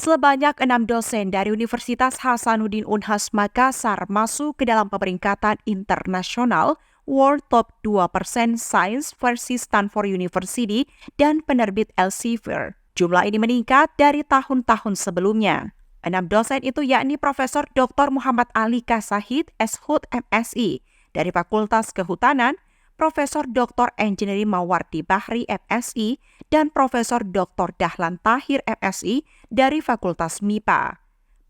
Sebanyak 6 dosen dari Universitas Hasanuddin Unhas Makassar masuk ke dalam peringkatan internasional World Top 2% Science versi Stanford University dan penerbit Elsevier. Jumlah ini meningkat dari tahun-tahun sebelumnya. 6 dosen itu yakni Profesor Dr. Muhammad Ali Kasahid, SHUT MSI, dari Fakultas Kehutanan, Profesor Dr. Engineering Mawardi Bahri MSI, dan Profesor Dr. Dahlan Tahir MSI dari Fakultas MIPA.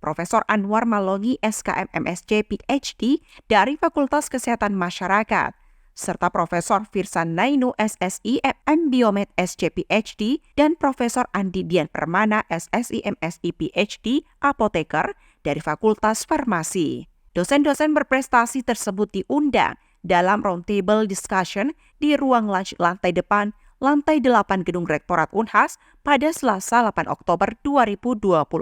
Profesor Anwar Malongi SKM MSc PhD dari Fakultas Kesehatan Masyarakat, serta Profesor Firsan Nainu SSI MM Biomed SC PhD dan Profesor Andi Dian Permana SSI MSI PhD Apoteker dari Fakultas Farmasi. Dosen-dosen berprestasi tersebut diundang dalam roundtable discussion di ruang lunch lantai depan, lantai 8 Gedung Rektorat Unhas pada Selasa 8 Oktober 2024.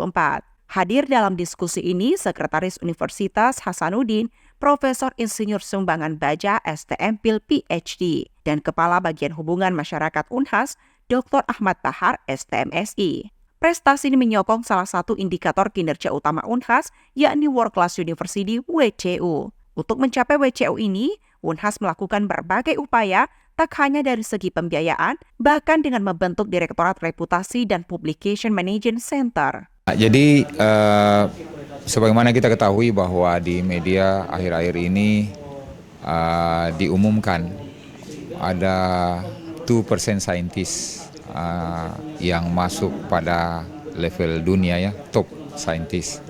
Hadir dalam diskusi ini Sekretaris Universitas Hasanuddin, Profesor Insinyur Sumbangan Baja STMPhil PhD, dan Kepala Bagian Hubungan Masyarakat Unhas, Dr. Ahmad Bahar STMSI. Prestasi ini menyokong salah satu indikator kinerja utama Unhas, yakni World Class University WCU. Untuk mencapai WCU ini, Unhas melakukan berbagai upaya, tak hanya dari segi pembiayaan, bahkan dengan membentuk Direktorat Reputasi dan Publication Management Center. Jadi, sebagaimana kita ketahui bahwa di media akhir-akhir ini diumumkan ada 2% saintis yang masuk pada level dunia ya, top saintis.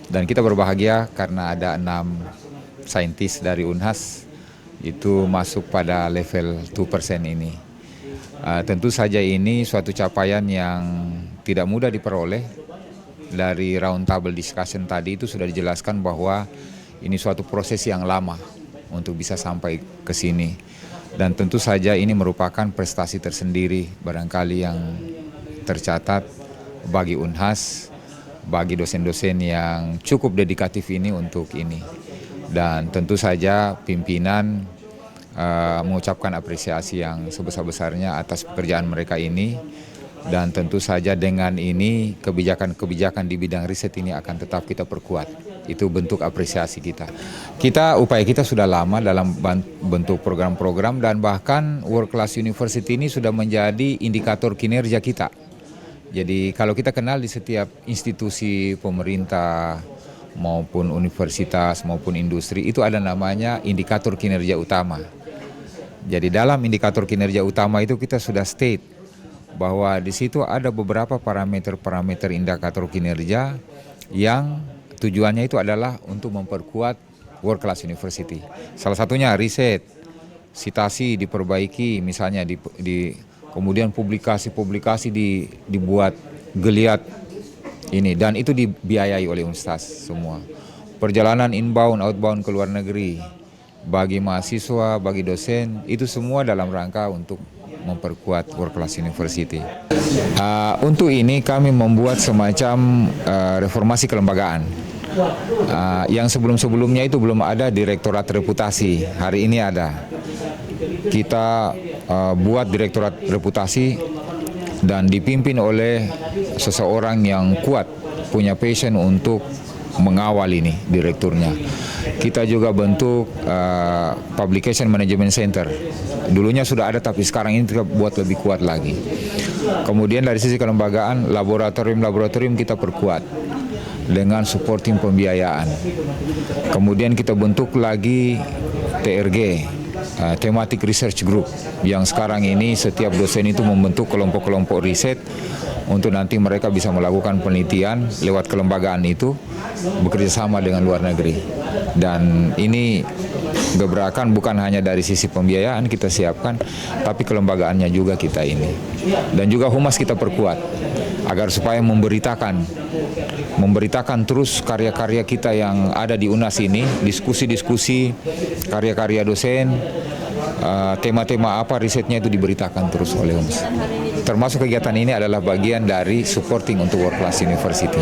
Dan kita berbahagia karena ada 6 saintis dari Unhas itu masuk pada level 2% ini. Tentu saja ini suatu capaian yang tidak mudah diperoleh. Dari roundtable discussion tadi itu sudah dijelaskan bahwa ini suatu proses yang lama untuk bisa sampai ke sini. Dan tentu saja ini merupakan prestasi tersendiri barangkali yang tercatat bagi Unhas, bagi dosen-dosen yang cukup dedikatif ini untuk ini. Dan tentu saja pimpinan mengucapkan apresiasi yang sebesar-besarnya atas pekerjaan mereka ini. Dan tentu saja dengan ini kebijakan-kebijakan di bidang riset ini akan tetap kita perkuat. Itu bentuk apresiasi kita. Upaya kita sudah lama dalam bentuk program-program dan bahkan World Class University ini sudah menjadi indikator kinerja kita. Jadi kalau kita kenal di setiap institusi pemerintah maupun universitas maupun industri itu ada namanya indikator kinerja utama. Jadi dalam indikator kinerja utama itu kita sudah state bahwa di situ ada beberapa parameter-parameter indikator kinerja yang tujuannya itu adalah untuk memperkuat World Class University. Salah satunya riset, sitasi diperbaiki, misalnya kemudian publikasi dibuat geliat ini dan itu dibiayai oleh Unhas semua. Perjalanan inbound, outbound ke luar negeri bagi mahasiswa, bagi dosen itu semua dalam rangka untuk memperkuat World Class University. Untuk ini kami membuat semacam reformasi kelembagaan. Yang sebelum-sebelumnya itu belum ada Direktorat Reputasi, hari ini ada. Kita buat Direktorat Reputasi dan dipimpin oleh seseorang yang kuat, punya passion untuk mengawal ini, direkturnya. Kita juga bentuk Publication Management Center. Dulunya sudah ada tapi sekarang ini kita buat lebih kuat lagi. Kemudian dari sisi kelembagaan, laboratorium kita perkuat dengan supporting pembiayaan. Kemudian kita bentuk lagi TRG, Thematic Research Group, yang sekarang ini setiap dosen itu membentuk kelompok-kelompok riset untuk nanti mereka bisa melakukan penelitian lewat kelembagaan itu bekerja sama dengan luar negeri. Dan ini gebrakan bukan hanya dari sisi pembiayaan kita siapkan, tapi kelembagaannya juga kita ini. Dan juga humas kita perkuat agar supaya memberitakan terus karya-karya kita yang ada di Unhas ini, diskusi-diskusi, karya-karya dosen, tema-tema apa risetnya itu diberitakan terus oleh humas. Termasuk kegiatan ini adalah bagian dari supporting untuk World Class University.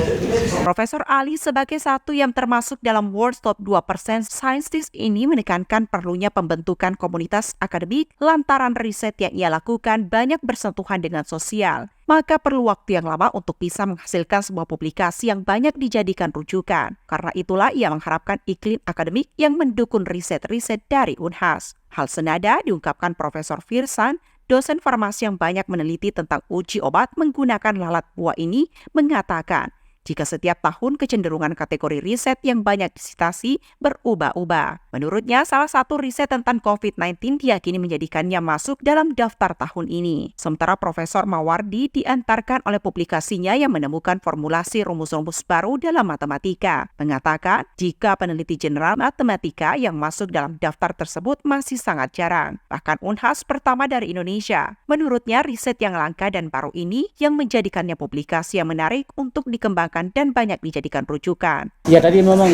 Profesor Ali sebagai satu yang termasuk dalam World Top 2% Scientist ini menekankan perlunya pembentukan komunitas akademik lantaran riset yang ia lakukan banyak bersentuhan dengan sosial. Maka perlu waktu yang lama untuk bisa menghasilkan sebuah publikasi yang banyak dijadikan rujukan. Karena itulah ia mengharapkan iklim akademik yang mendukung riset-riset dari Unhas. Hal senada diungkapkan Profesor Firsan, dosen farmasi yang banyak meneliti tentang uji obat menggunakan lalat buah ini, mengatakan jika setiap tahun kecenderungan kategori riset yang banyak disitasi berubah-ubah. Menurutnya, salah satu riset tentang COVID-19 diyakini menjadikannya masuk dalam daftar tahun ini. Sementara Profesor Mawardi diantarkan oleh publikasinya yang menemukan formulasi rumus-rumus baru dalam matematika. Mengatakan, jika peneliti general matematika yang masuk dalam daftar tersebut masih sangat jarang. Bahkan Unhas pertama dari Indonesia. Menurutnya, riset yang langka dan baru ini yang menjadikannya publikasi yang menarik untuk dikembangkan dan banyak dijadikan rujukan. Ya tadi memang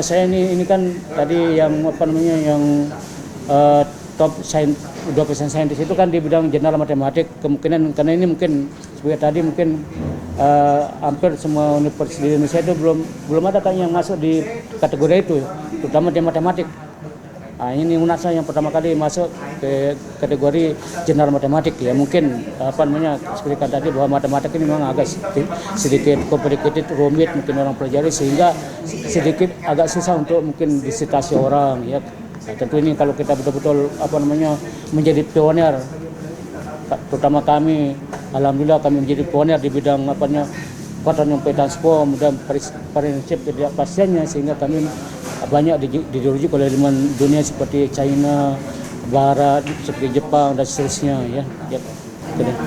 saya ini kan tadi yang top 2% saintis itu kan di bidang jurnal matematik. Kemungkinan karena ini mungkin sebagai tadi mungkin hampir semua universitas di Indonesia itu belum ada kan yang masuk di kategori itu, terutama di matematik. Nah, ini UNASA yang pertama kali masuk ke kategori jurnal matematik ya, mungkin seperti kata tadi bahwa matematik ini memang agak sedikit complicated, rumit mungkin orang pelajari sehingga sedikit agak susah untuk mungkin disitasi orang ya. Nah, tentu ini kalau kita betul-betul menjadi pioner, terutama kami, alhamdulillah kami menjadi pioner di bidang quantum transform dan prinsip ketidakpastiannya sehingga kami banyak dirujuk oleh dunia seperti China, Barat, seperti Jepang dan seterusnya ya.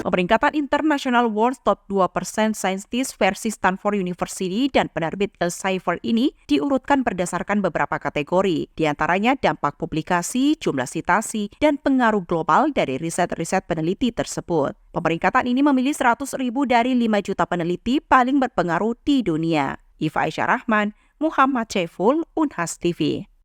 Pemeringkatan internasional World Top 2% Scientist versi Stanford University dan penerbit Elsevier ini diurutkan berdasarkan beberapa kategori, di antaranya dampak publikasi, jumlah sitasi, dan pengaruh global dari riset-riset peneliti tersebut. Pemeringkatan ini memilih 100.000 dari 5 juta peneliti paling berpengaruh di dunia. Iva Aisyah Rahman, Muhammad Syaiful, Unhas TV.